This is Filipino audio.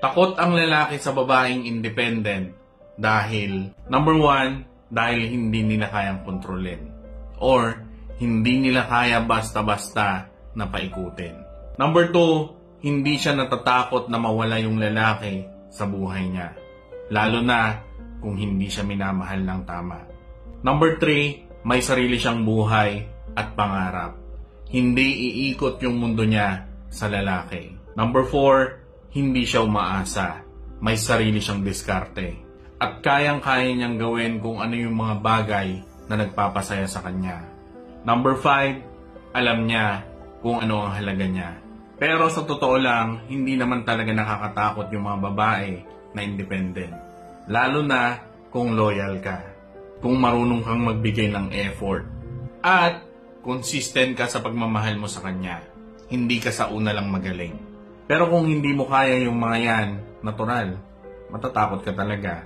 Takot ang lalaki sa babaeng independent dahil, number 1, dahil hindi nila kayang kontrolin. Or, hindi nila kaya basta-basta na paikutin. Number 2, hindi siya natatakot na mawala yung lalaki sa buhay niya. Lalo na kung hindi siya minamahal ng tama. Number 3, may sarili siyang buhay at pangarap. Hindi iikot yung mundo niya sa lalaki. Number 4, hindi siya umaasa. May sarili siyang diskarte. At kayang-kaya niyang gawin kung ano yung mga bagay na nagpapasaya sa kanya. Number 5, alam niya kung ano ang halaga niya. Pero sa totoo lang, hindi naman talaga nakakatakot yung mga babae na independent. Lalo na kung loyal ka. Kung marunong kang magbigay ng effort. At consistent ka sa pagmamahal mo sa kanya. Hindi ka sa una lang magaling. Pero kung hindi mo kaya yung mga yan, natural, matatakot ka talaga.